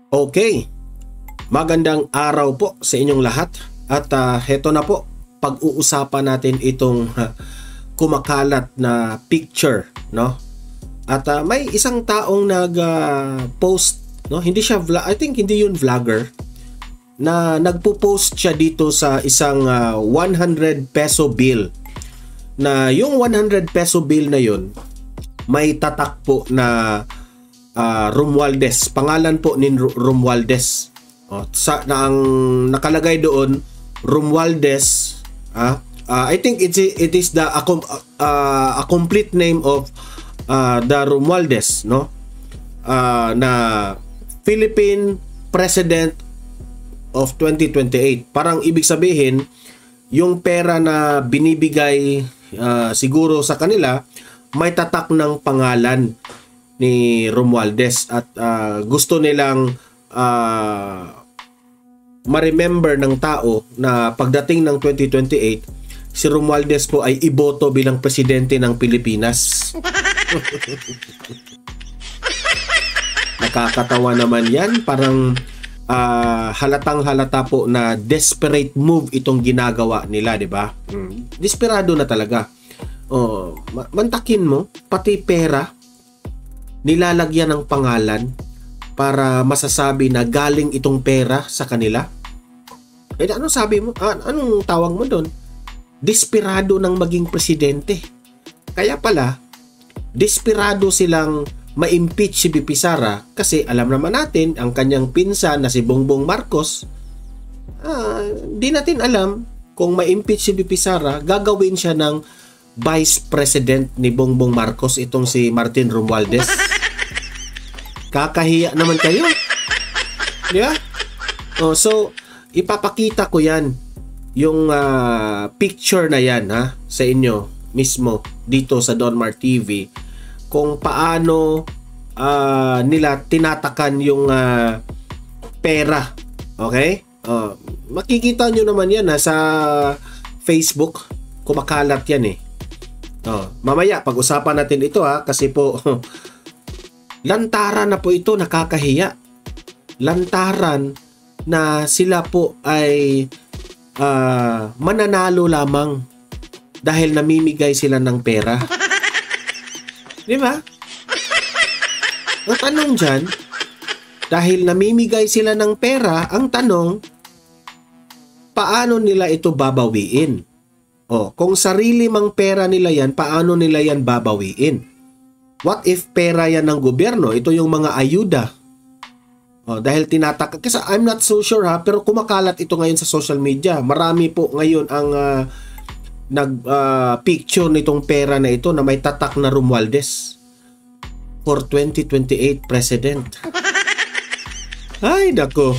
Okay, magandang araw po sa inyong lahat at heto na po, pag-uusapan natin itong kumakalat na picture, no? At may isang taong nag-post, no? Hindi siya I think hindi yun vlogger, na nagpo-post siya dito sa isang 100 peso bill. Na yung 100 peso bill na yun, may tatak po na Romualdez, pangalan po ni Romualdez. Na ang nakalagay doon, Romualdez. I think it is the a complete name of the Romualdez, no? Na Philippine President of 2028. Parang ibig sabihin, yung pera na binibigay siguro sa kanila, may tatak ng pangalan ni Romualdez at gusto nilang ma-remember ng tao na pagdating ng 2028 si Romualdez po ay iboto bilang presidente ng Pilipinas. Nakakatawa naman yan, parang halatang halata po na desperate move itong ginagawa nila, di ba? Desperado na talaga. Mantakin mo, pati pera nilalagyan ng pangalan para masasabi na galing itong pera sa kanila. Anong sabi mo? Anong tawag mo doon? Desperado ng maging presidente. Kaya pala, desperado silang ma-impeach si BP Sara kasi alam naman natin ang kanyang pinsan na si Bongbong Marcos. Di natin alam kung ma-impeach si BP Sara, gagawin siya ng Vice President ni Bongbong Marcos, itong si Martin Romualdez. Kakahiya naman kayo. Yeah? So, ipapakita ko yan, yung picture na yan sa inyo mismo dito sa Donmar TV, kung paano nila tinatakan yung pera. Okay? Makikita nyo naman yan sa Facebook. Kumakalat yan eh. Mamaya pag-usapan natin ito kasi po lantaran na po ito, nakakahiya. Lantaran na sila po ay mananalo lamang dahil namimigay sila ng pera. Di ba? Ang tanong dyan, dahil namimigay sila ng pera, ang tanong, paano nila ito babawiin? Kung sarili mang pera nila yan, paano nila yan babawiin? What if pera yan ng gobyerno? Ito yung mga ayuda. Dahil tinatak... Kasi I'm not so sure pero kumakalat ito ngayon sa social media. Marami po ngayon ang nag-picture nitong pera na ito na may tatak na Romualdez for 2028 President. Ay, nako.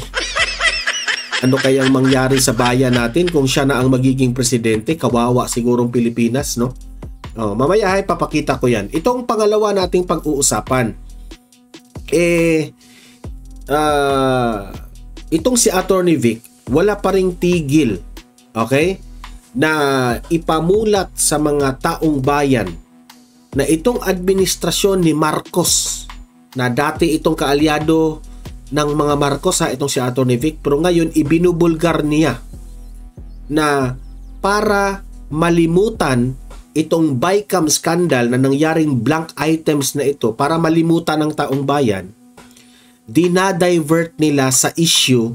Ano kayang mangyari sa bayan natin kung siya na ang magiging presidente? Kawawa sigurong Pilipinas, no? Mamaya ay papakita ko yan. Itong pangalawa nating pag-uusapan. Itong si Attorney Vic, wala pa ring tigil, okay? Na ipamulat sa mga taong bayan na itong administrasyon ni Marcos, na dati itong kaalyado ng mga Marcos itong si Attorney Vic, pero ngayon ibinubulgar niya na para malimutan itong BICAM scandal na nangyaring blank items na ito, para malimutan ng taong bayan, dinadivert nila sa issue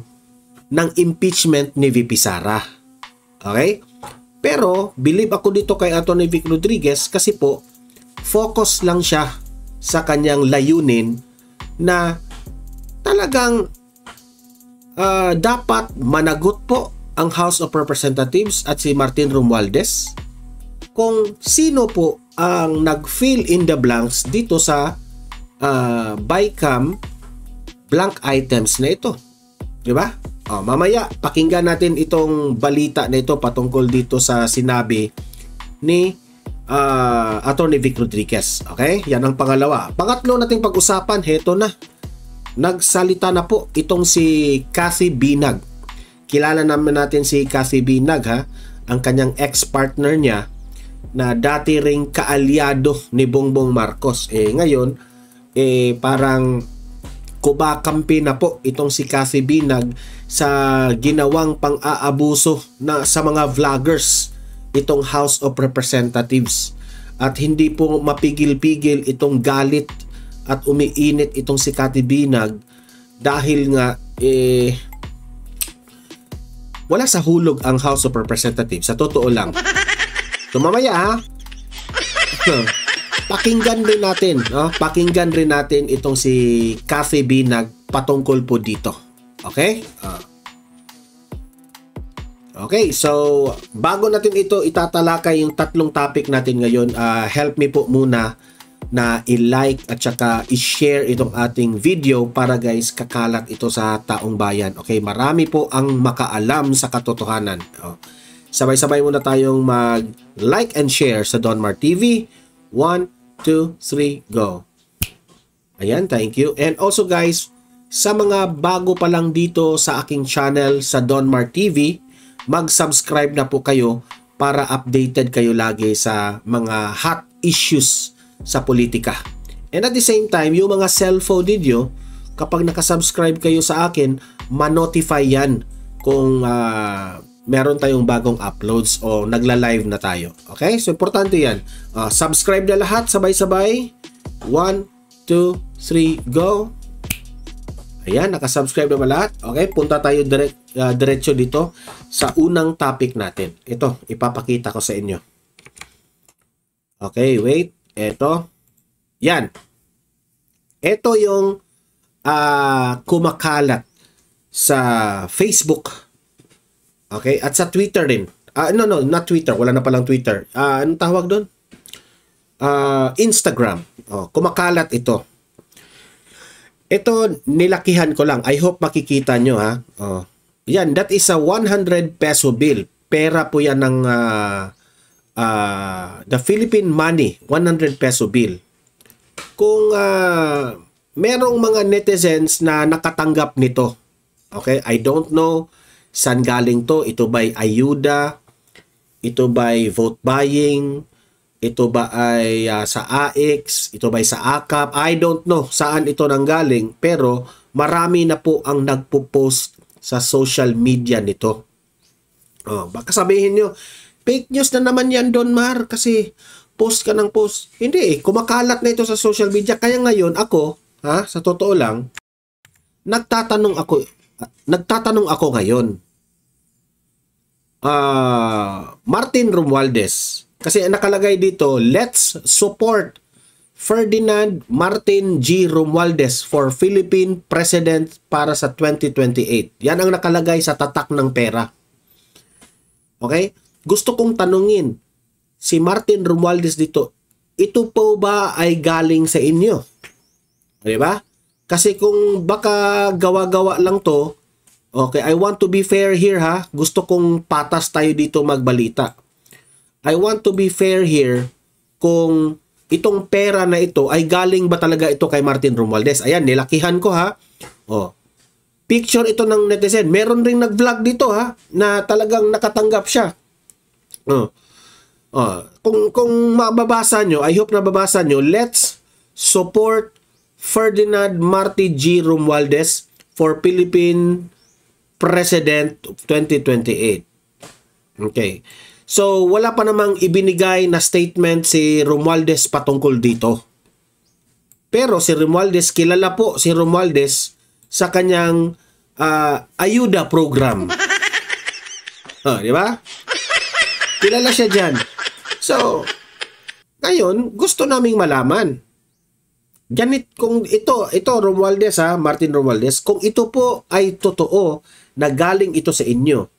ng impeachment ni VP Sara. Okay? Pero believe ako dito kay Attorney Vic Rodriguez kasi po focus lang siya sa kanyang layunin na talagang dapat managot po ang House of Representatives at si Martin Romualdez kung sino po ang nag-fill in the blanks dito sa BICAM blank items na ito. Diba? Mamaya pakinggan natin itong balita na ito patungkol dito sa sinabi ni Attorney Vic Rodriguez. Okay? Yan ang pangalawa. Pangatlo nating pag-usapan, heto na. Nagsalita na po itong si Cathy Binag. Kilala naman natin si Cathy Binag ang kanyang ex-partner niya na dati ring kaalyado ni Bongbong Marcos. Ngayon, parang kumakampi na po itong si Cathy Binag sa ginawang pang-aabuso na sa mga vloggers itong House of Representatives. At hindi po mapigil-pigil itong galit at umiinit itong si Cathy Binag dahil nga wala sa hulog ang House of Representatives. Sa totoo lang. So mamaya ha, pakinggan rin natin, no? Pakinggan rin natin itong si Cathy Binag patungkol po dito. Okay? Okay, so bago natin ito itatalakay yung tatlong topic natin ngayon, help me po muna na i-like at saka i-share itong ating video para guys kakalat ito sa taong bayan. Okay, marami po ang makaalam sa katotohanan. Sabay-sabay muna tayong mag-like and share sa Don Mar TV. 1, 2, 3, go. Ayan, thank you. And also guys, sa mga bago pa lang dito sa aking channel sa Don Mar TV, mag-subscribe na po kayo para updated kayo lagi sa mga hot issues sa politika. And at the same time, yung mga cellphone ninyo, kapag nakasubscribe kayo sa akin, ma-notify yan kung meron tayong bagong uploads o nagla-live na tayo. Okay? So, importante yan. Subscribe na lahat, sabay-sabay. 1, 2, 3, go. Ayan, nakasubscribe na ba lahat? Okay, punta tayo diretso dito sa unang topic natin. Ito, ipapakita ko sa inyo. Okay, wait. Ito. Yan. Ito yung kumakalat sa Facebook. Okay, at sa Twitter din. No, not Twitter. Wala na palang Twitter. Anong tawag doon? Instagram. Kumakalat ito. Ito, nilakihan ko lang. I hope makikita nyo ha. Yan, that is a 100 peso bill. Pera po yan ng the Philippine money. 100 peso bill. Kung merong mga netizens na nakatanggap nito. Okay, I don't know saan galing to. Ito ba'y ayuda? Ito ba'y vote buying? Ito ba ay sa AX? Ito ba ay sa AKAP? I don't know saan ito nanggaling. Pero marami na po ang nagpo-post sa social media nito. Baka sabihin nyo, fake news na naman yan, Don Mar. Kasi post ka ng post. Hindi kumakalat na ito sa social media. Kaya ngayon ako, sa totoo lang, nagtatanong ako ngayon. Martin Romualdez. Kasi nakalagay dito, let's support Ferdinand Martin G. Romualdez for Philippine President para sa 2028. Yan ang nakalagay sa tatak ng pera. Okay? Gusto kong tanungin, si Martin Romualdez dito, ito po ba ay galing sa inyo? Di ba? Kasi kung baka gawa-gawa lang to, okay, I want to be fair here ha. Gusto kong patas tayo dito magbalita. I want to be fair here kung itong pera na ito ay galing ba talaga ito kay Martin Romualdez. Ayan, nilakihan ko ha. Picture ito ng netizen. Meron ring nag-vlog dito ha, na talagang nakatanggap siya. Kung mababasa nyo, I hope nababasa nyo, let's support Ferdinand Martin G. Romualdez for Philippine President 2028. Okay. So, wala pa namang ibinigay na statement si Romualdez patungkol dito. Pero si Romualdez, kilala po si Romualdez sa kanyang ayuda program. Di ba? Kilala siya dyan. So, ngayon, gusto naming malaman. Ganit, kung ito Romualdez Martin Romualdez, kung ito po ay totoo na galing ito sa inyo,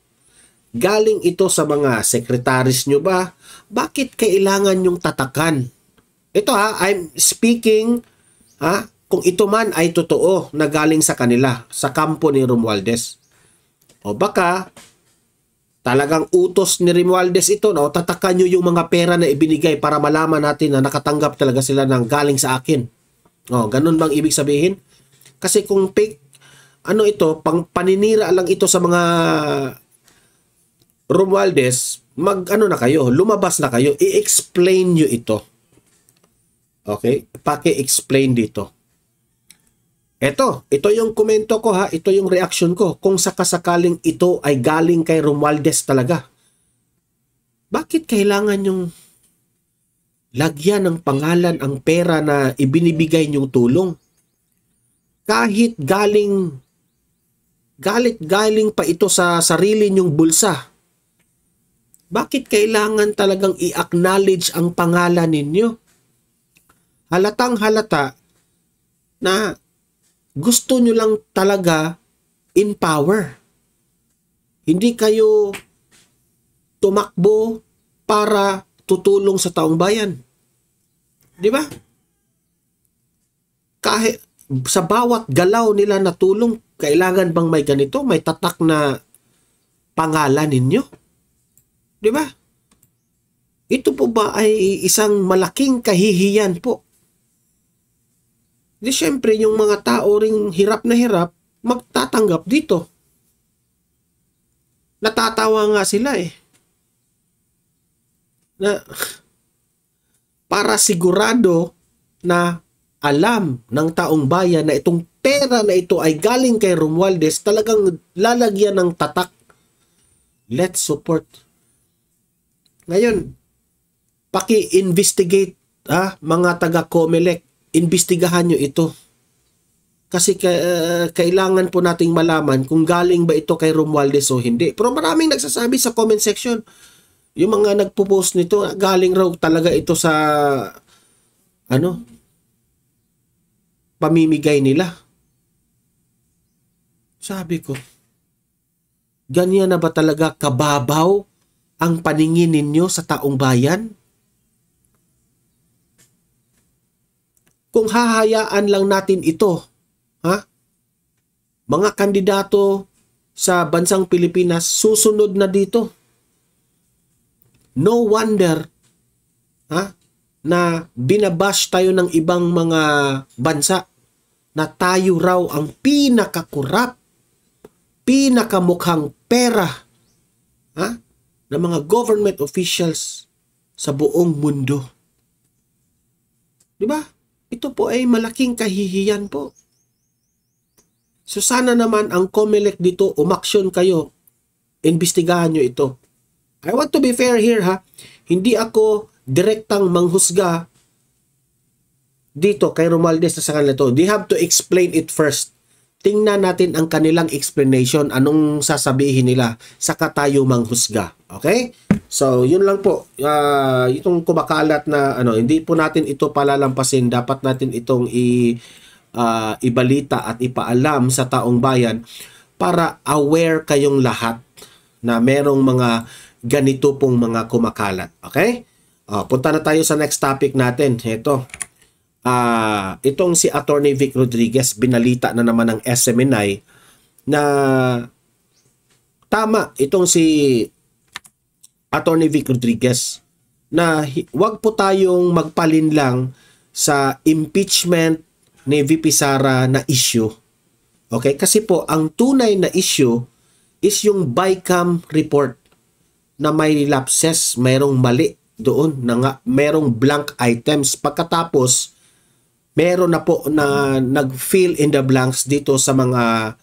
galing ito sa mga sekretaris nyo ba? Bakit kailangan yung tatakan? Ito I'm speaking kung ito man ay totoo na galing sa kanila, sa kampo ni Romualdez. O baka talagang utos ni Romualdez ito, no? Tatakan nyo yung mga pera na ibinigay para malaman natin na nakatanggap talaga sila ng galing sa akin. Ganun bang ibig sabihin? Kasi kung fake, ito, paninira lang ito sa mga Romualdez, na kayo, lumabas na kayo, i-explain nyo ito. Okay? Paki-explain dito. Ito yung komento ko ha, ito yung reaction ko. Kung sakasakaling ito ay galing kay Romualdez talaga, bakit kailangan yung lagyan ng pangalan ang pera na ibinibigay niyong tulong? Kahit galing pa ito sa sarili niyong bulsa, bakit kailangan talagang i-acknowledge ang pangalan ninyo? Halatang halata na gusto nyo lang talaga in power. Hindi kayo tumakbo para tutulong sa taong bayan. Di ba? Kahit sa bawat galaw nila na tulong, kailangan bang may ganito? May tatak na pangalan ninyo? Di ba? Ito po ba ay isang malaking kahihiyan po? Di syempre, yung mga tao ring hirap na hirap, magtatanggap dito. Natatawa nga sila eh. Na, para sigurado na alam ng taong bayan na itong pera na ito ay galing kay Romualdez, talagang lalagyan ng tatak. Let's support. Ngayon, paki-investigate mga taga-COMELEC. Imbestigahan nyo ito. Kasi kailangan po nating malaman kung galing ba ito kay Romualdez o hindi. Pero maraming nagsasabi sa comment section, yung mga nagpo-post nito, galing raw talaga ito sa pamimigay nila. Sabi ko, ganyan na ba talaga kababaw ang paningin ninyo sa taong bayan? Kung hahayaan lang natin ito, mga kandidato sa bansang Pilipinas, susunod na dito. No wonder na binabash tayo ng ibang mga bansa na tayo raw ang pinakakurap, pinakamukhang pera ng mga government officials sa buong mundo. Di ba? Ito po ay malaking kahihiyan po. So sana naman ang COMELEC dito, umaksyon kayo. Imbestigahan nyo ito. I want to be fair here Hindi ako direktang manghusga dito kay Romualdez sa kanila to. They have to explain it first. Tingnan natin ang kanilang explanation. Anong sasabihin nila. Saka tayo manghusga. Okay? So, yun lang po. Itong kumakalat na hindi po natin ito palalampasin. Dapat natin itong ibalita at ipaalam sa taong bayan para aware kayong lahat na merong mga ganito pong mga kumakalat. Okay? Punta na tayo sa next topic natin. Ito. Itong si Attorney Vic Rodriguez, binalita na naman ng SMNI na tama itong si Attorney Vic Rodriguez na wag po tayong magpalinlang sa impeachment ni VP Sara na issue. Okay? Kasi po, ang tunay na issue is yung BICAM report na may lapses, mayroong mali doon, mayroong blank items. Pagkatapos, meron na po na nag-fill in the blanks dito sa mga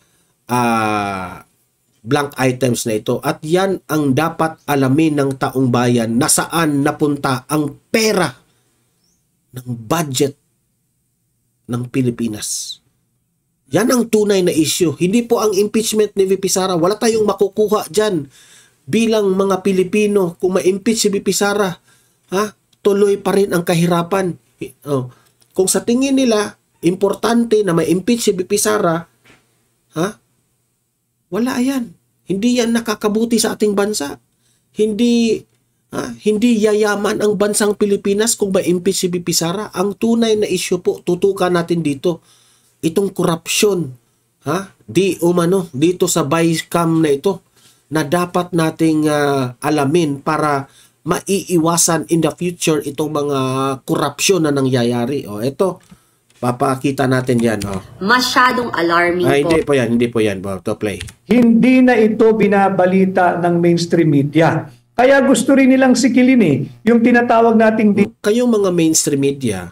blank items na ito. At yan ang dapat alamin ng taong bayan na saan napunta ang pera ng budget ng Pilipinas. Yan ang tunay na issue. Hindi po ang impeachment ni VP Sara. Wala tayong makukuha dyan bilang mga Pilipino. Kung ma-impeach si VP Sara, tuloy pa rin ang kahirapan. Kung sa tingin nila, importante na ma-impeach si VP Sara, wala yan. Hindi yan nakakabuti sa ating bansa. Hindi yayaman ang bansang Pilipinas kung ma-impeach si VP Sara. Ang tunay na issue po, tutukan natin dito. Itong korupsyon, dito sa BICAM na ito, na dapat nating alamin para maiiwasan in the future itong mga korupsyon na nangyayari. Ito, papakita natin yan. Masyadong alarming po. Hindi po yan. To play. Hindi na ito binabalita ng mainstream media. Kaya gusto rin nilang sikilin yung tinatawag nating... Kayong mga mainstream media,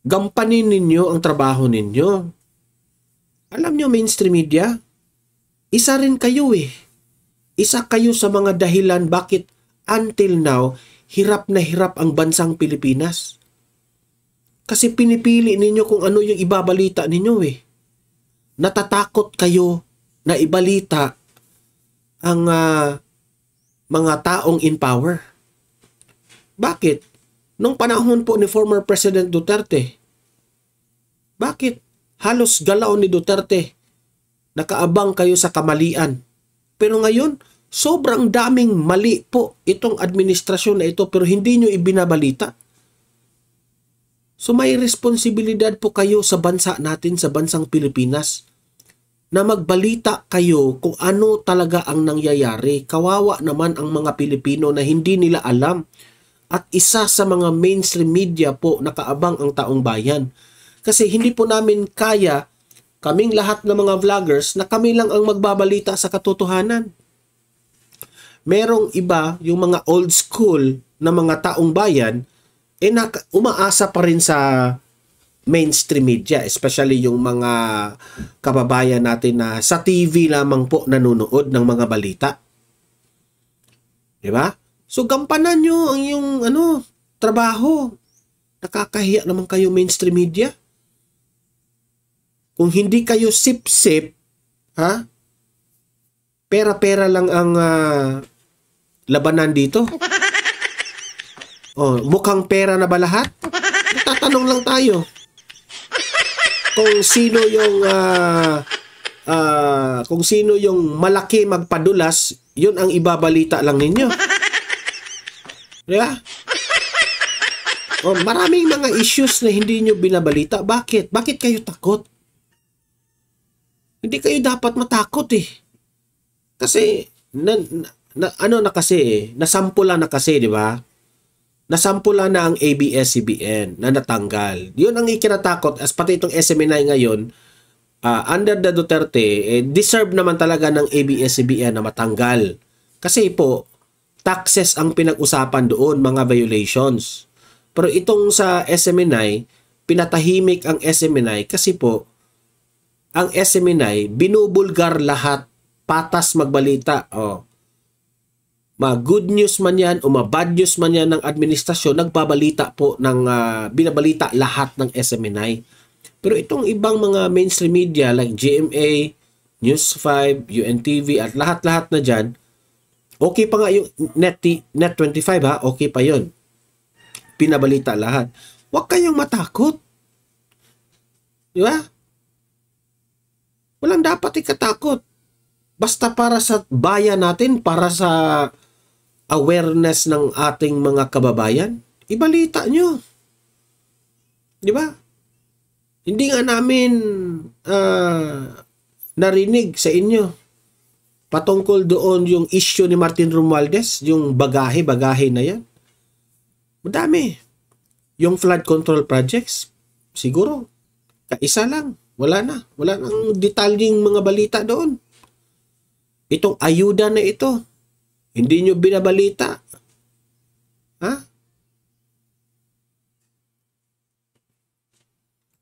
gampanin ninyo ang trabaho ninyo. Alam nyo, mainstream media, isa rin kayo eh. Isa kayo sa mga dahilan bakit until now, hirap na hirap ang bansang Pilipinas. Kasi pinipili ninyo kung ano yung ibabalita ninyo eh. Natatakot kayo na ibalita ang mga taong in power. Bakit? Nung panahon po ni former President Duterte, bakit? Halos galaw ni Duterte, nakaabang kayo sa kamalian. Pero ngayon, sobrang daming mali po itong administrasyon na ito pero hindi nyo ibinabalita. So may responsibilidad po kayo sa bansa natin, sa bansang Pilipinas, na magbalita kayo kung ano talaga ang nangyayari. Kawawa naman ang mga Pilipino na hindi nila alam. At isa sa mga mainstream media po nakaabang ang taong bayan. Kasi hindi po namin kaya, kaming lahat ng mga vloggers, na kami lang ang magbabalita sa katotohanan. Merong iba, yung mga old school na mga taong bayan, umaasa pa rin sa mainstream media, especially yung mga kababayan natin na sa TV lamang po nanonood ng mga balita. Diba? So, gampanan nyo ang yung trabaho. Nakakahiya naman kayo mainstream media. Kung hindi kayo sip-sip, pera-pera lang ang labanan dito. Oh, mukhang pera na ba lahat? Tatanong lang tayo. Kung sino yung malaki magpadulas, yun ang ibabalita lang ninyo. Diba? Oh, maraming mga issues na hindi nyo binabalita. Bakit? Bakit kayo takot? Hindi kayo dapat matakot eh. Kasi, nasampulan na kasi, di ba? Nasampulan na ang ABS-CBN na natanggal. Yun ang ikinatakot. As pati itong SMNI ngayon, under the Duterte, deserve naman talaga ng ABS-CBN na matanggal. Kasi po, taxes ang pinag-usapan doon, mga violations. Pero itong sa SMNI, pinatahimik ang SMNI kasi po, ang SMNI, binubulgar lahat, patas magbalita. Oh. Ma-good news man yan o ma-bad news man yan ng administrasyon, nagbabalita po, binabalita lahat ng SMNI. Pero itong ibang mga mainstream media like GMA, News 5, UNTV at lahat-lahat na dyan, okay pa nga yung Net25 okay pa yon. Pinabalita lahat. Huwag kayong matakot. Di ba? Walang dapat ikatakot. Basta para sa bayan natin, para sa awareness ng ating mga kababayan, ibalita nyo. Di ba? Hindi nga namin narinig sa inyo patungkol doon yung issue ni Martin Romualdez, yung bagahe na yan. Madami. Yung flood control projects, siguro, kaisa lang. Wala na. Wala nang detalyeng mga balita doon. Itong ayuda na ito, hindi nyo binabalita.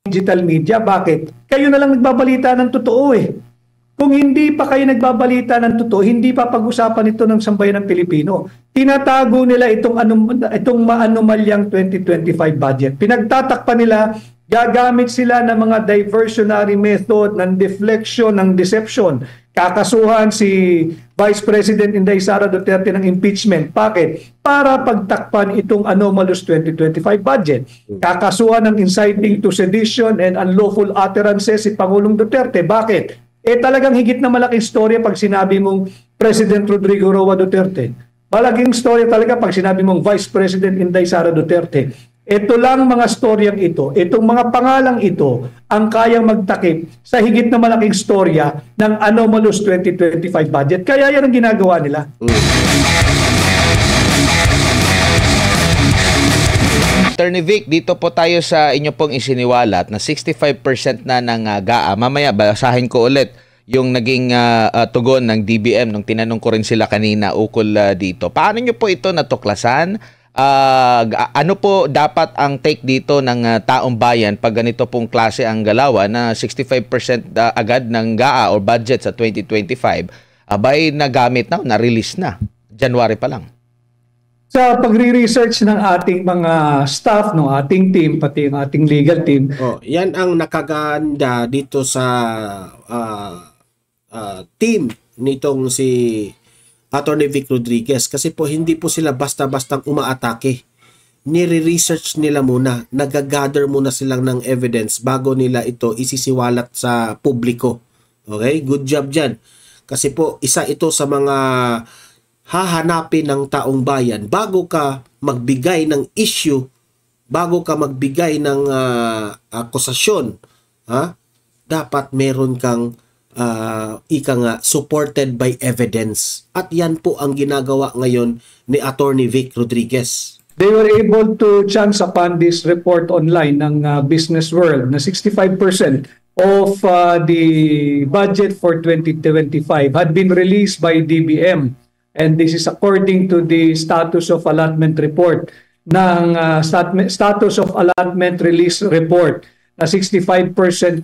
Digital media, bakit? Kayo na lang nagbabalita ng totoo eh. Kung hindi pa kayo nagbabalita ng totoo, hindi pa pag-usapan ito ng sambayan ng Pilipino. Tinatago nila itong maanumalyang 2025 budget. Pinagtatakpan nila, gagamit sila ng mga diversionary method, ng deflection, ng deception. Kakasuhan si Vice President Inday Sara Duterte ng impeachment. Bakit? Para pagtakpan itong anomalous 2025 budget. Kakasuhan ng inciting to sedition and unlawful utterances si Pangulong Duterte. Bakit? Talagang higit na malaking storya pag sinabi mong President Rodrigo Roa Duterte. Malaking storya talaga pag sinabi mong Vice President Inday Sara Duterte. Ito lang mga storyang ito, itong mga pangalang ito, ang kayang magtakip sa higit na malaking storya ng anomalous 2025 budget. Kaya yan ang ginagawa nila. Attorney Vic, dito po tayo sa inyo pong isiniwalat na 65% na ng GAA. Mamaya, basahin ko ulit yung naging tugon ng DBM nung tinanong ko rin sila kanina ukol dito. Paano nyo po ito natuklasan? Ano po dapat ang take dito ng taong bayan pag ganito pong klase ang galawan na 65% agad ng GAA or budget sa 2025 abay nagamit na, na-release na. January pa lang. Sa pagre-research ng ating mga staff, no, ating team, pati ang ating legal team. Yan ang nakaganda dito sa team nitong si Attorney Vic Rodriguez kasi po hindi po sila basta-bastang umaatake. Nire-research nila muna, nagagather muna silang ng evidence bago nila ito isisiwalat sa publiko. Okay? Good job dyan. Kasi po, isa ito sa mga hahanapin ng taong bayan bago ka magbigay ng issue, bago ka magbigay ng akusasyon, dapat meron kang supported by evidence. At yan po ang ginagawa ngayon ni Attorney Vic Rodriguez. They were able to chance upon this report online ng Business World na 65% of the budget for 2025 had been released by DBM. And this is according to the status of allotment report ng status of allotment release report na 65%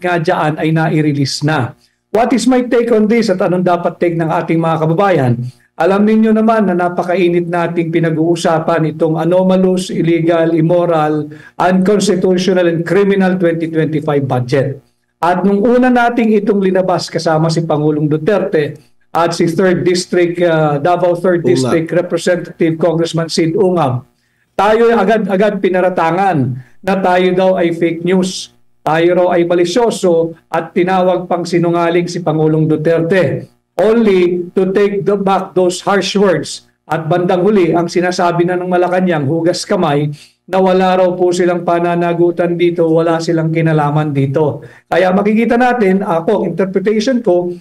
nga dyan ay nai-release na. What is my take on this at anong dapat take ng ating mga kababayan? Alam ninyo naman na napakainit nating pinag-uusapan itong anomalous, illegal, immoral, unconstitutional, and criminal 2025 budget. At nung una nating itong linabas kasama si Pangulong Duterte at si 3rd District, Davao 3rd District Representative Congressman Sid Ungab, tayo agad-agad pinaratangan na tayo daw ay fake news. Tayo raw ay malisyoso at tinawag pang sinungaling si Pangulong Duterte. Only to take back those harsh words. At bandang huli, ang sinasabi na ng Malacanang, hugas kamay, na wala raw po silang pananagutan dito, wala silang kinalaman dito. Kaya makikita natin, interpretation ko,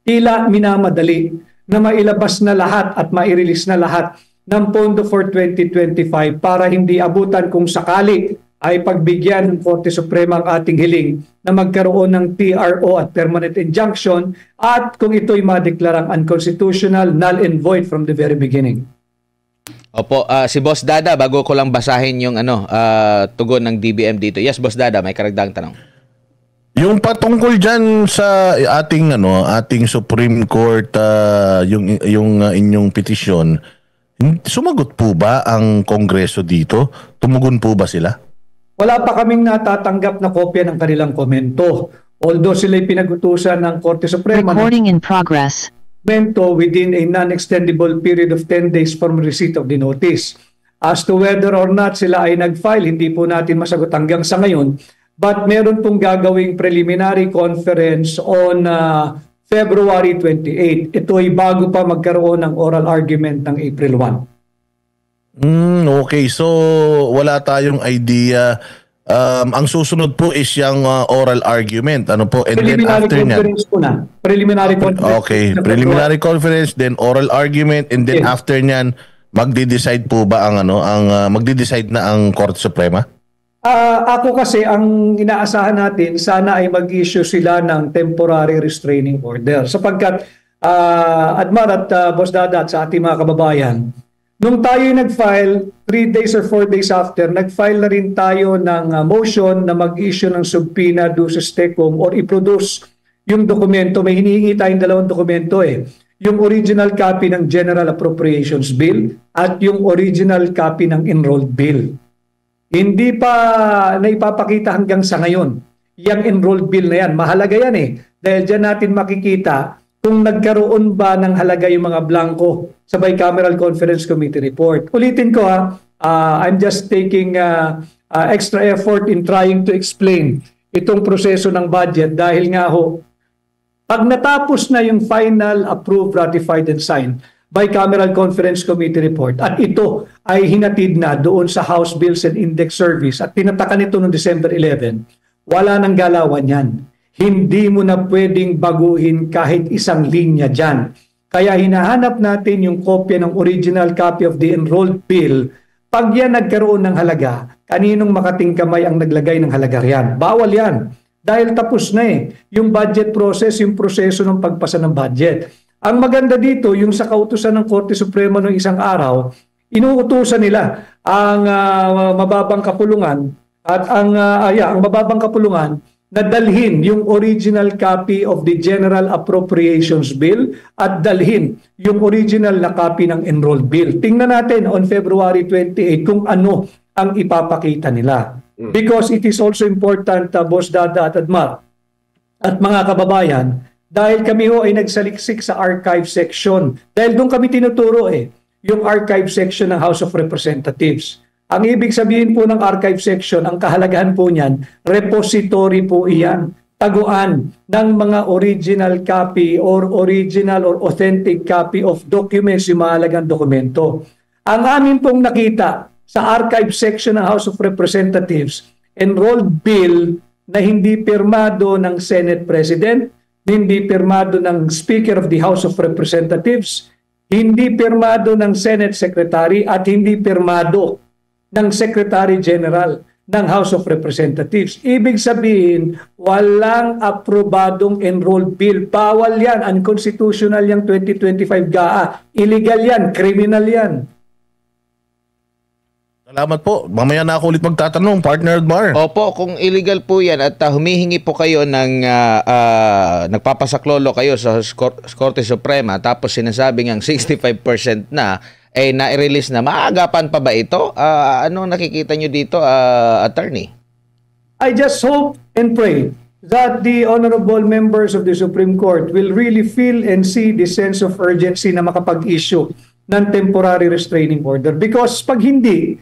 tila minamadali na mailabas na lahat at mai-release na lahat ng pondo for 2025 para hindi abutan kung sakali ay pagbigyan ng Korte Suprema ang ating hiling na magkaroon ng TRO at permanent injunction at kung ito'y madeklarang unconstitutional, null and void from the very beginning. Opo, si Boss Dada, bago ko lang basahin yung tugon ng DBM dito. Yes, Boss Dada, may karagdagang tanong. Yung patungkol diyan sa ating Supreme Court, yung inyong petisyon, sumagot po ba ang Kongreso dito? Tumugon po ba sila? Wala pa kaming natatanggap na kopya ng kanilang komento. Although sila'y pinag-utusan ng Korte Suprema Recording in progress. Within a non-extendable period of 10 days from receipt of the notice. As to whether or not sila ay nag-file, hindi po natin masagot hanggang sa ngayon. But meron pong gagawing preliminary conference on February 28. Ito ay bago pa magkaroon ng oral argument ng April 1. Okay, so wala tayong idea. Ang susunod po is yung oral argument. Ano po? And then after conference po na. Preliminary conference. Okay, preliminary conference, then oral argument, and then after nyan, magde-decide po ba ang magde-decide na ang Korte Suprema? Ako kasi ang inaasahan natin, sana ay mag-issue sila ng temporary restraining order. Sapagkat, Admar at Boss Dada at sa ating mga kababayan, nung tayo nag-file, 3 days or 4 days after, nag-file na rin tayo ng motion na mag-issue ng subpoena duces tecum or i-produce yung dokumento. May hinihingi tayong dalawang dokumento Yung original copy ng General Appropriations Bill at yung original copy ng Enrolled Bill. Hindi pa naipapakita hanggang sa ngayon. Yung Enrolled Bill na yan, mahalaga yan Dahil dyan natin makikita kung nagkaroon ba ng halaga yung mga blanco sa Bicameral Conference Committee report. Ulitin ko I'm just taking extra effort in trying to explain itong proseso ng budget dahil nga pag natapos na yung final approved, ratified, and signed Bicameral Conference Committee report at ito ay hinatid na doon sa House Bills and Index Service at tinatakan ito noong December 11, wala nang galawan yan. Hindi mo na pwedeng baguhin kahit isang linya dyan. Kaya hinahanap natin yung kopya ng original copy of the Enrolled Bill. Pag yan nagkaroon ng halaga, kaninong makating kamay ang naglagay ng halaga riyan? Bawal yan. Dahil tapos na yung budget process, yung proseso ng pagpasa ng budget. Ang maganda dito, yung sa kautusan ng Korte Suprema noong isang araw, Inuutusan nila ang mababang kapulungan at ang mababang kapulungan na dalhin yung original copy of the General Appropriations Bill at dalhin yung original na copy ng Enrolled Bill. Tingnan natin on February 28 kung ano ang ipapakita nila. Because it is also important, Boss Dada at Admar, at mga kababayan, dahil kami ay nagsaliksik sa archive section. Dahil doon kami tinuturo yung archive section ng House of Representatives. Ang ibig sabihin po ng archive section, ang kahalagahan po niyan, repository po iyan, taguan ng mga original copy or original or authentic copy of documents, yung mahalagang dokumento. Ang amin pong nakita sa archive section ng House of Representatives, enrolled bill na hindi pirmado ng Senate President, hindi pirmado ng Speaker of the House of Representatives, hindi pirmado ng Senate Secretary at hindi pirmado ng Secretary General ng House of Representatives. Ibig sabihin, walang aprobadong enrolled bill. Bawal yan, unconstitutional yung 2025 GAA. Illegal yan, criminal yan. Salamat po. Mamaya na ako ulit magtatanong, partner Admar. Opo, kung illegal po yan at humihingi po kayo ng nagpapasaklolo kayo sa Korte Suprema tapos sinasabing ang 65% na na-release na, maagapan pa ba ito? Ano nakikita nyo dito, attorney? I just hope and pray that the honorable members of the Supreme Court will really feel and see the sense of urgency na makapag-issue ng temporary restraining order. Because pag hindi,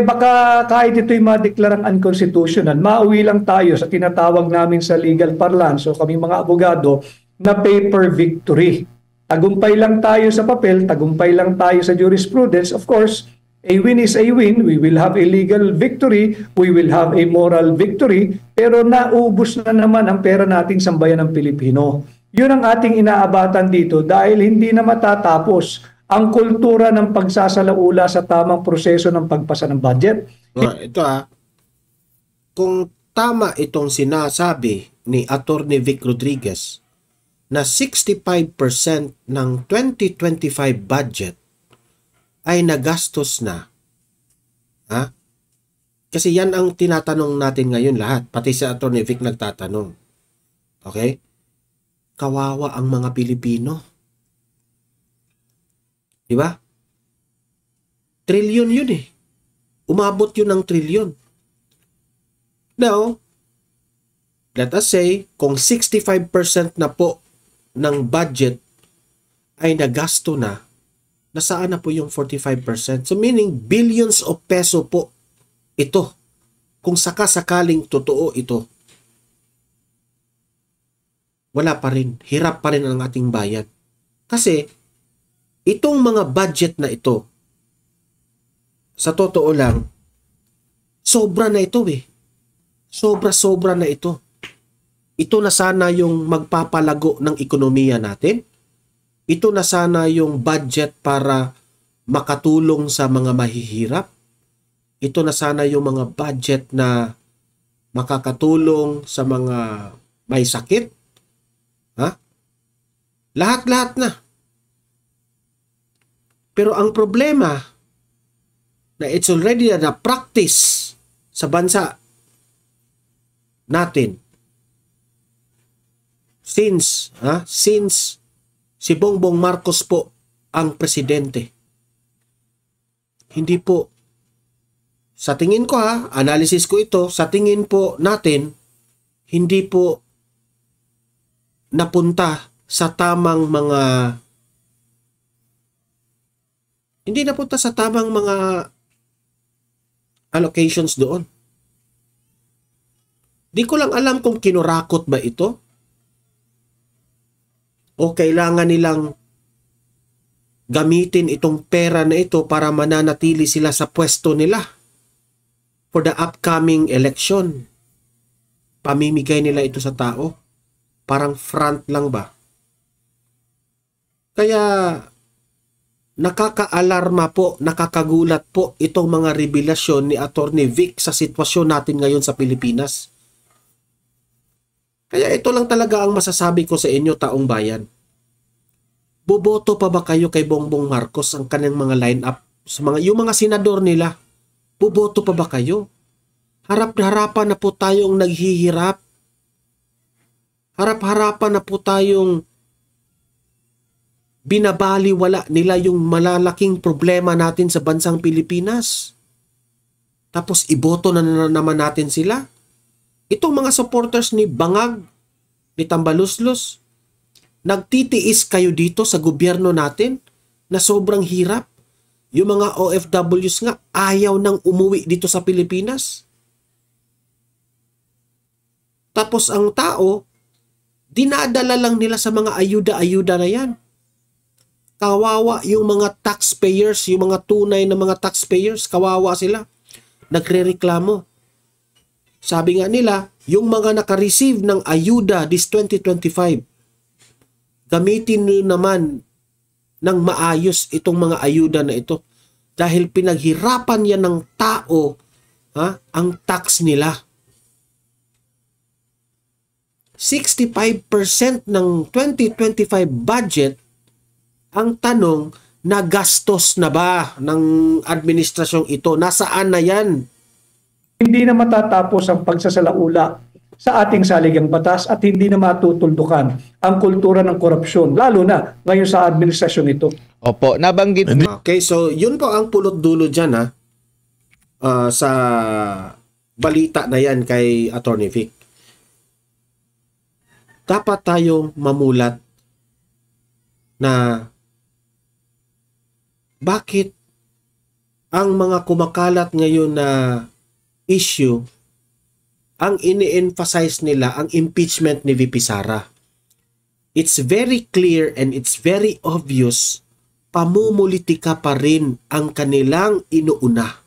baka kahit ito'y madeklarang unconstitutional, mauwi lang tayo sa tinatawag namin sa legal parlance o kaming mga abogado na paper victory. Tagumpay lang tayo sa papel, tagumpay lang tayo sa jurisprudence. Of course, a win is a win. We will have a legal victory, we will have a moral victory, pero naubos na naman ang pera nating sambayan ng Pilipino. Yun ang ating inaabatan dito dahil hindi na matatapos ang kultura ng pagsasalaula sa tamang proseso ng pagpasa ng budget. Ito kung tama itong sinasabi ni Attorney Vic Rodriguez na 65% ng 2025 budget ay nagastos na. Kasi yan ang tinatanong natin ngayon lahat. Pati si Attorney Vic nagtatanong. Okay? Kawawa ang mga Pilipino. Diba? Trilyon yun Umabot yun ng trilyon. Now, let us say, kung 65% na po ng budget ay nagasto na, nasaan na po yung 45%? So meaning, billions of peso po ito. Kung sakasakaling totoo ito, wala pa rin. Hirap pa rin ang ating bayan. Kasi, itong mga budget na ito, sa totoo lang, sobra na ito Sobra-sobra na ito. Ito na sana yung magpapalago ng ekonomiya natin. Ito na sana yung budget para makatulong sa mga mahihirap. Ito na sana yung mga budget na makakatulong sa mga may sakit. Lahat-lahat na. Pero ang problema na it's already na practice sa bansa natin since si Bongbong Marcos po ang presidente. Hindi po, sa tingin ko analysis ko ito, sa tingin po natin, hindi po napunta sa tamang mga allocations doon. Di ko lang alam kung kinurakot ba ito o kailangan nilang gamitin itong pera na ito para mananatili sila sa pwesto nila for the upcoming election. Pamimigay nila ito sa tao. Parang front lang ba? Kaya nakaka-alarma po, nakakagulat po itong mga revelasyon ni Attorney Vic sa sitwasyon natin ngayon sa Pilipinas. Kaya ito lang talaga ang masasabi ko sa inyo, taong bayan. Boboto pa ba kayo kay Bongbong Marcos ang kanyang mga line-up yung mga senador nila, boboto pa ba kayo? Harap na harapan na po tayong naghihirap. Harap-harapan na po tayong binabaliwala nila yung malalaking problema natin sa bansang Pilipinas. Tapos iboto na naman natin sila. Itong mga supporters ni Bangag, ni Tambaluslos, nagtitiis kayo dito sa gobyerno natin na sobrang hirap. Yung mga OFWs nga ayaw nang umuwi dito sa Pilipinas. Tapos ang tao, dinadala lang nila sa mga ayuda-ayuda na yan. Kawawa yung mga taxpayers, yung mga tunay na mga taxpayers, kawawa sila. Nagre-reklamo. Sabi nga nila, yung mga naka-receive ng ayuda this 2025, gamitin nyo naman ng maayos itong mga ayuda na ito. Dahil pinaghirapan yan ng tao, ang tax nila. 65% ng 2025 budget, ang tanong, nagastos na ba ng administrasyong ito? Nasaan na yan? Hindi na matatapos ang pagsasalaula sa ating saligang batas at hindi na matutuldukan ang kultura ng korupsyon, lalo na ngayon sa administrasyong ito. Opo, nabanggit. Okay, so yun po ang pulot dulo dyan sa balita na yan kay Attorney Vic. Dapat tayong mamulat na bakit ang mga kumakalat ngayon na issue, ang ini-emphasize nila ang impeachment ni VP Sara. It's very clear and it's very obvious, pamumulitika pa rin ang kanilang inuuna.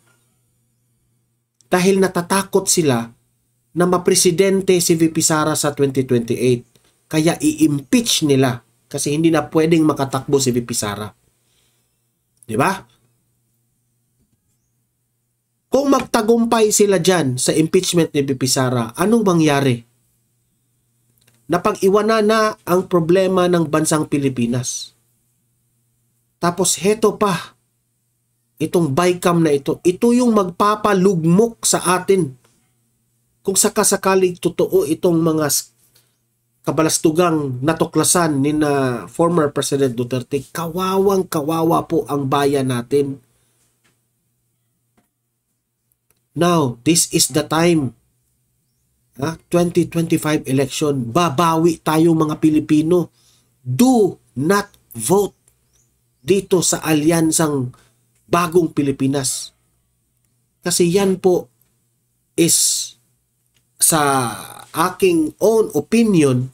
Dahil natatakot sila na mapresidente si VP Sara sa 2028. Kaya i-impeach nila kasi hindi na pwedeng makatakbo si VP Sara. Di ba? Kung magtagumpay sila dyan sa impeachment ni VP Sara, anong mangyari? Napag-iwanan na ang problema ng bansang Pilipinas. Tapos heto pa, itong BICAM na ito yung magpapalugmok sa atin. Kung sakasakaling totoo itong mga kabalastugang natuklasan ni na former President Duterte, kawawang-kawawa po ang bayan natin. Now, this is the time. 2025 election, babawi tayo mga Pilipino. Do not vote dito sa alyansang Bagong Pilipinas. Kasi yan po is, sa aking own opinion,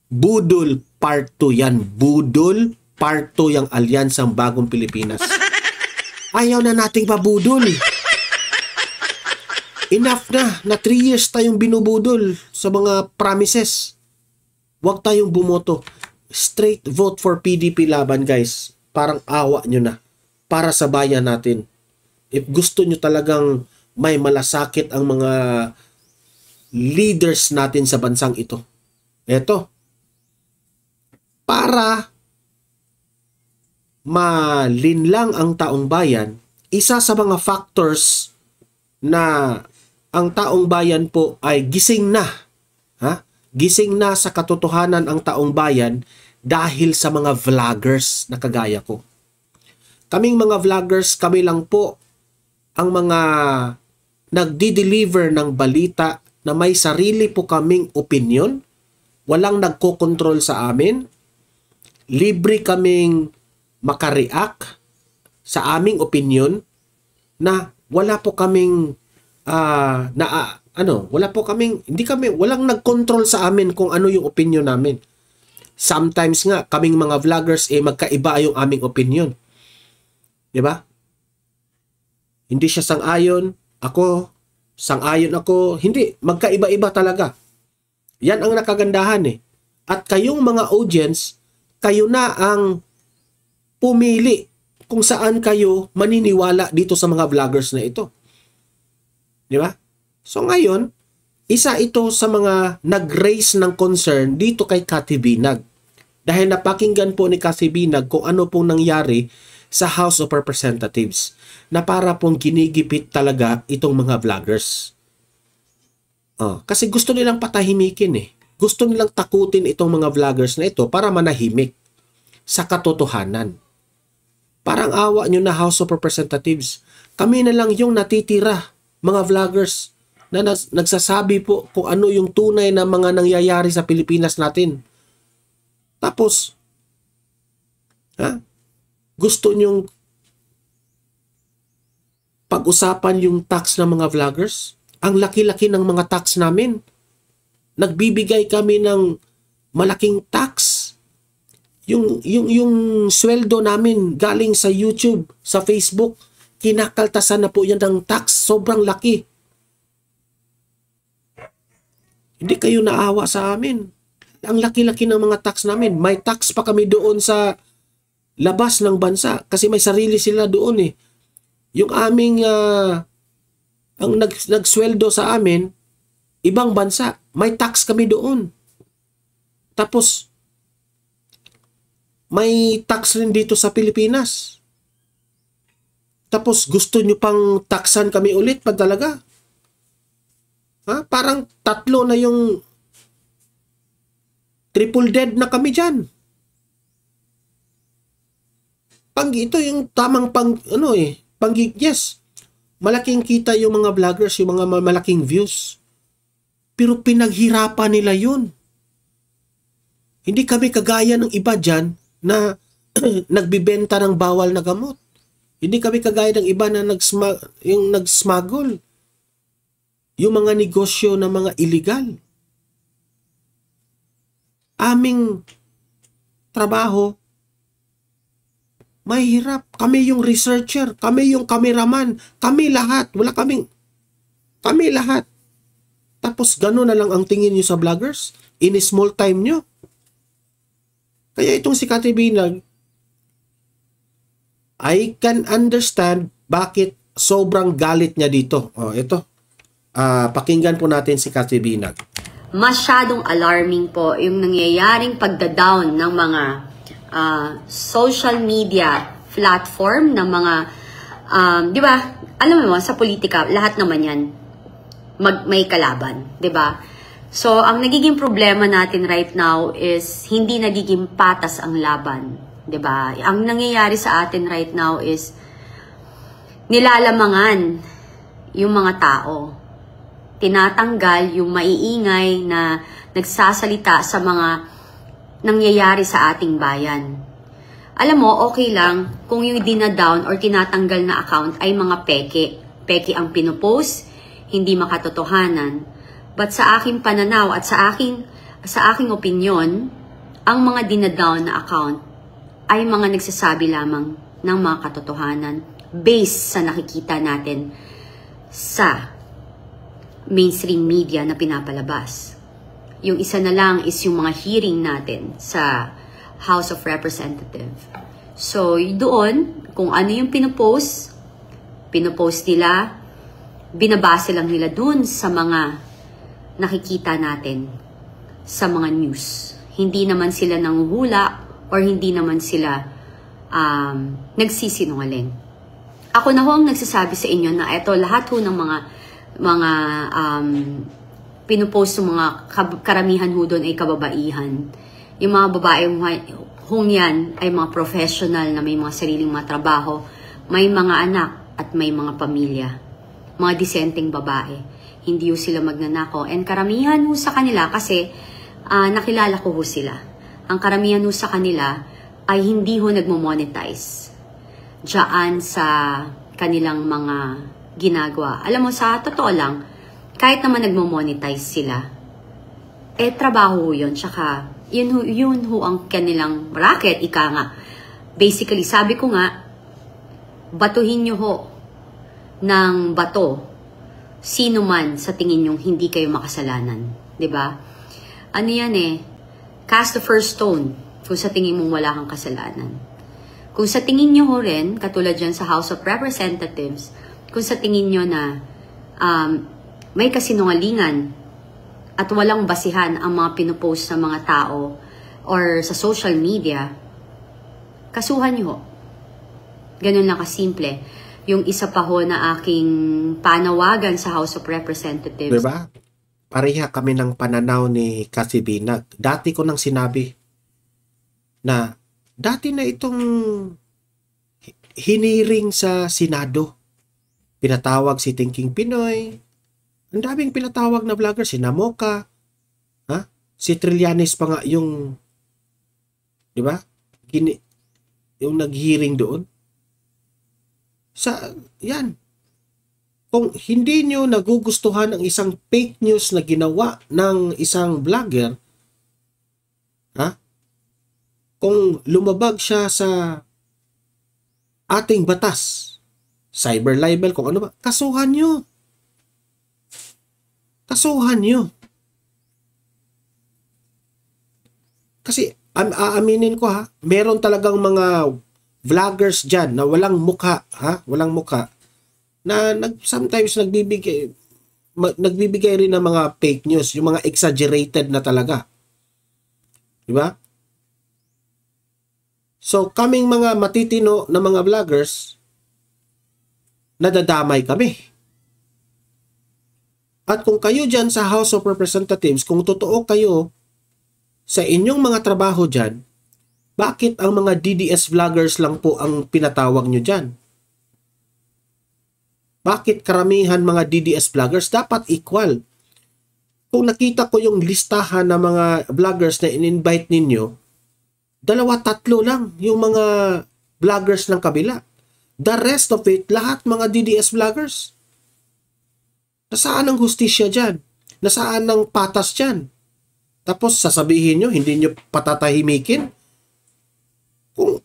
budol part 2 yan. Budol part 2 yung alyansang Bagong Pilipinas. Ayaw na nating pabudol. Enough na 3 years tayong binubudol sa mga promises. Huwag tayong bumoto. Straight vote for PDP laban, guys. Parang awa nyo na. Para sa bayan natin. If gusto nyo talagang may malasakit ang mga leaders natin sa bansang ito. Eto. Para malinlang ang taong bayan, isa sa mga factors na ang taong bayan po ay gising na. Gising na sa katotohanan ang taong bayan dahil sa mga vloggers na kagaya ko. Kaming mga vloggers, kami lang po ang mga nagdi-deliver ng balita na may sarili po kaming opinion. Walang nagko-control sa amin. Libre kaming makareact sa aming opinion na wala po kaming walang nag-control sa amin kung ano yung opinion namin. Sometimes nga kaming mga vloggers magkaiba yung aming opinion. 'Di ba? Hindi siya sang-ayon, sang-ayon ako, hindi, magkaiba-iba talaga. Yan ang nakagandahan eh. At kayong mga audience, kayo na ang pumili kung saan kayo maniniwala dito sa mga vloggers na ito. Di ba? So ngayon, isa ito sa mga nag-raise ng concern dito kay Cathy Binag. Dahil napakinggan po ni Cathy Binag kung ano pong nangyari sa House of Representatives na para pong ginigipit talaga itong mga vloggers. Kasi gusto nilang patahimikin eh. Gusto nilang takutin itong mga vloggers na ito para manahimik sa katotohanan. Parang awa nyo na House of Representatives. Kami na lang yung natitira, mga vloggers, na nagsasabi po kung ano yung tunay na mga nangyayari sa Pilipinas natin. Tapos, gusto nyong pag-usapan yung tax ng mga vloggers? Ang laki-laki ng mga tax namin. Nagbibigay kami ng malaking tax. Yung sweldo namin galing sa YouTube, sa Facebook, kinakaltasan na po yan ng tax. Sobrang laki. Hindi kayo naawa sa amin. Ang laki-laki ng mga tax namin. May tax pa kami doon sa labas ng bansa kasi may sarili sila doon eh. Yung aming ang nagsweldo sa amin, ibang bansa, may tax kami doon. Tapos, may tax rin dito sa Pilipinas. Tapos, gusto nyo pang taksan kami ulit pa talaga? Parang tatlo na yung triple dead na kami dyan. Ito yung tamang yes. Malaking kita yung mga vloggers, yung mga malaking views. Pero pinaghirapan nila yun. Hindi kami kagaya ng iba dyan na nagbibenta ng bawal na gamot. Hindi kami kagaya ng iba na nag-smuggle. Yung mga negosyo na mga illegal. Aming trabaho, mahirap. Kami yung researcher, kami yung cameraman, kami lahat. Kami lahat. Tapos gano'n na lang ang tingin nyo sa vloggers? In small time nyo? Kaya itong si Cathy Binag, I can understand bakit sobrang galit niya dito. Ito. Pakinggan po natin si Cathy Binag. Masyadong alarming po yung nangyayaring pagda-down ng mga social media platform ng mga, di ba, alam mo sa politika, lahat naman yan may kalaban, di ba? So, ang nagiging problema natin right now is hindi nagiging patas ang laban, di ba? Ang nangyayari sa atin right now is nilalamangan yung mga tao. Tinatanggal yung maiingay na nagsasalita sa mga nangyayari sa ating bayan. Alam mo, okay lang kung yung dinadown or tinatanggal na account ay mga peke. Peke ang pinopost, hindi makatotohanan. But sa aking pananaw at sa aking opinyon, ang mga dinadown na account ay mga nagsasabi lamang ng mga katotohanan based sa nakikita natin sa mainstream media na pinapalabas. Yung isa na lang is yung mga hearing natin sa House of Representatives. So, doon, kung ano yung pinopost nila, binabase lang nila doon sa mga nakikita natin sa mga news. Hindi naman sila nanguhula or hindi naman sila nagsisinungaling. Ako na ho ang nagsasabi sa inyo na ito lahat ho ng mga pinupost ng mga karamihan ho doon ay kababaihan. Yung mga babae hong yan ay mga professional na may mga sariling mga trabaho, may mga anak at may mga pamilya. Mga disenteng babae. Hindi ho sila magnanakaw. And karamihan ho sa kanila kasi nakilala ko ho sila. Ang karamihan ho sa kanila ay hindi ho nagmo-monetize diyan sa kanilang mga ginagawa. Alam mo, sa totoo lang, kahit naman nagmo-monetize sila, trabaho yun. Tsaka, yun ho ang kanilang racket, ika nga. Basically, sabi ko nga, batuhin nyo ho ng bato sino man sa tingin nyong hindi kayo makasalanan. 'Di ba? Ano yan cast the first stone kung sa tingin mong wala kang kasalanan. Kung sa tingin nyo ho rin, katulad dyan sa House of Representatives, kung sa tingin nyo na may kasinungalingan at walang basihan ang mga pinupost ng mga tao or sa social media, kasuhan nyo ho. Ganun lang kasimple. Yung isa pa ho na aking panawagan sa House of Representatives. Diba? Pareha kami ng pananaw ni Cassie Binag. Dati ko nang sinabi na dati na itong hiniring sa Senado. Pinatawag si Thinking Pinoy. Ang daming pinatawag na vlogger. Si Namoka. Si Trillanes pa nga yung, di ba? Yung nag-hearing doon. Yan. Kung hindi nyo nagugustuhan ang isang fake news na ginawa ng isang vlogger, kung lumabag siya sa ating batas, cyber libel, kung ano ba, kasuhan nyo. Kasuhan nyo. Kasi, aaminin ko meron talagang mga vloggers dyan na walang mukha, walang mukha, na sometimes nagbibigay rin ng mga fake news, yung mga exaggerated na talaga. Diba? So, kaming mga matitino na mga vloggers, nadadamay kami. At kung kayo dyan sa House of Representatives, kung totoo kayo sa inyong mga trabaho dyan, bakit ang mga DDS vloggers lang po ang pinatawag nyo dyan? Bakit karamihan mga DDS vloggers dapat equal? Kung nakita ko yung listahan ng mga vloggers na in-invite ninyo, 2-3 lang yung mga vloggers ng kabila. The rest of it, lahat mga DDS vloggers. Nasaan ang hustisya dyan? Nasaan ang patas dyan? Tapos sasabihin nyo, hindi nyo patatahimikin? Kung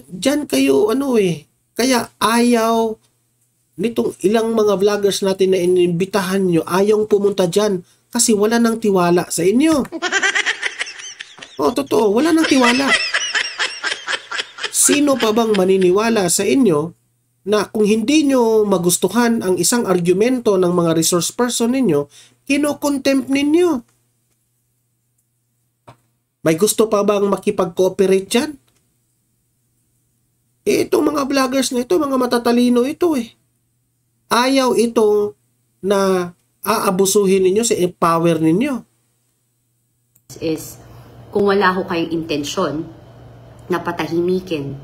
dyan kayo kaya ayaw nitong ilang mga vloggers natin na inimbitahan nyo, ayaw pumunta dyan kasi wala nang tiwala sa inyo. Totoo, wala nang tiwala. Sino pa bang maniniwala sa inyo na kung hindi nyo magustuhan ang isang argumento ng mga resource person ninyo, kino-contempt ninyo? May gusto pa bang makipag-cooperate dyan? Itong mga vloggers na ito, mga matatalino ito Ayaw ito na aabusuhin ninyo sa power ninyo. Is, kung wala ho kayong intensyon na patahimikin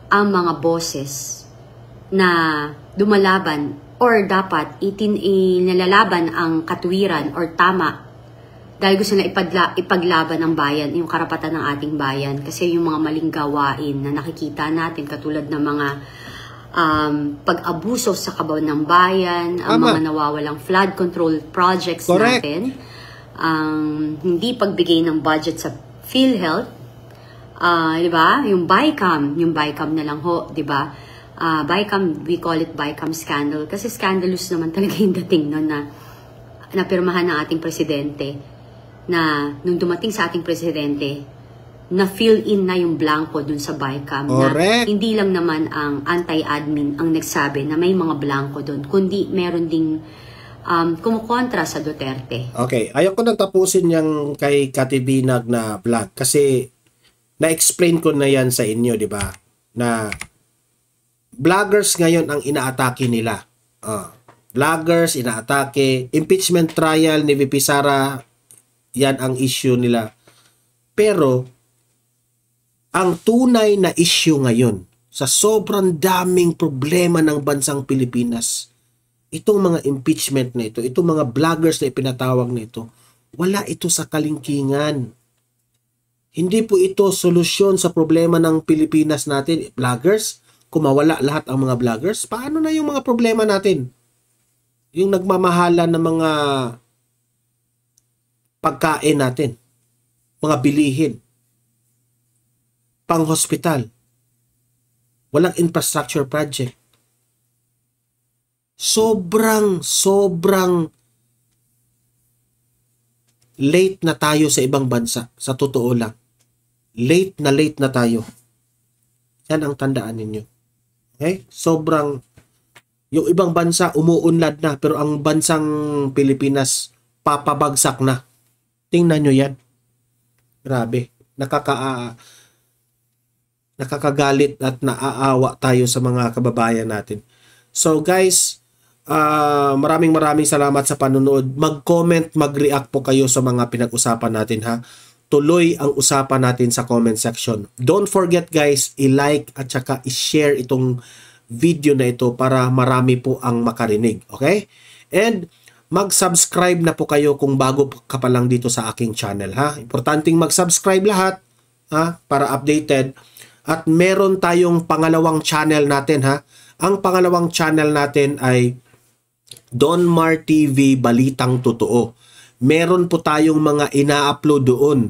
ang mga boses na dumalaban or dapat nilalaban ang katuwiran or tama dahil gusto na ipaglaban ng bayan, yung karapatan ng ating bayan. Kasi yung mga maling gawain na nakikita natin, katulad ng mga pag-abuso sa kabaw ng bayan, ang mga nawawalang flood control projects natin, hindi pagbigay ng budget sa PhilHealth, diba? Yung BICAM na lang ho, diba? BICAM, we call it BICAM scandal kasi scandalous naman talaga yung dating nun na napirmahan ng ating presidente, na nung dumating sa ating presidente, na-fill in na yung blanco dun sa BICAM. Correct. Na hindi lang naman ang anti-admin ang nagsabi na may mga blanco dun, kundi meron ding kumukontra sa Duterte. Okay, ayaw ko nang tapusin yung kay Cathy Binag na vlog kasi na-explain ko na yan sa inyo, di ba? Na vloggers ngayon ang inaatake nila. Vloggers, inaatake. Impeachment trial ni VP Sara, yan ang issue nila. Pero, ang tunay na issue ngayon, sa sobrang daming problema ng bansang Pilipinas, itong mga impeachment na ito, itong mga vloggers na ipinatawag na ito, wala ito sa kalingkingan. Hindi po ito solusyon sa problema ng Pilipinas natin. Vloggers, kung mawala lahat ang mga vloggers, paano na yung mga problema natin? Yung nagmamahalan ng mga pagkain natin, mga bilihin, pang-hospital, walang infrastructure project. Sobrang late na tayo sa ibang bansa, sa totoo lang. Late na tayo. Yan ang tandaan ninyo. Okay? Sobrang, yung ibang bansa umuunlad na, pero ang bansang Pilipinas papabagsak na. Tingnan nyo yan. Grabe. nakakagalit at naaawa tayo sa mga kababayan natin. So guys, maraming salamat sa panonood. Mag-comment, mag-react po kayo sa mga pinag-usapan natin ha. Tuloy ang usapan natin sa comment section. Don't forget guys, i-like at saka i-share itong video na ito para marami po ang makarinig. Okay? And mag-subscribe na po kayo kung bago ka pa lang dito sa aking channel ha. Importanteng mag-subscribe lahat ha, para updated. At meron tayong pangalawang channel natin ha. Ang pangalawang channel natin ay Don Mar TV Balitang Totoo. Meron po tayong mga ina-upload doon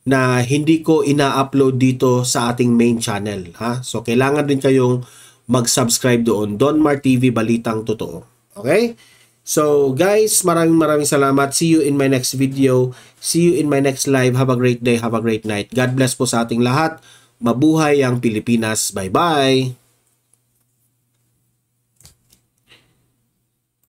na hindi ko ina-upload dito sa ating main channel ha. So kailangan din kayong mag-subscribe doon, Don Mar TV Balitang Totoo. Okay? So guys, maraming salamat. See you in my next video. See you in my next live. Have a great day, have a great night. God bless po sa ating lahat. Mabuhay ang Pilipinas. Bye-bye.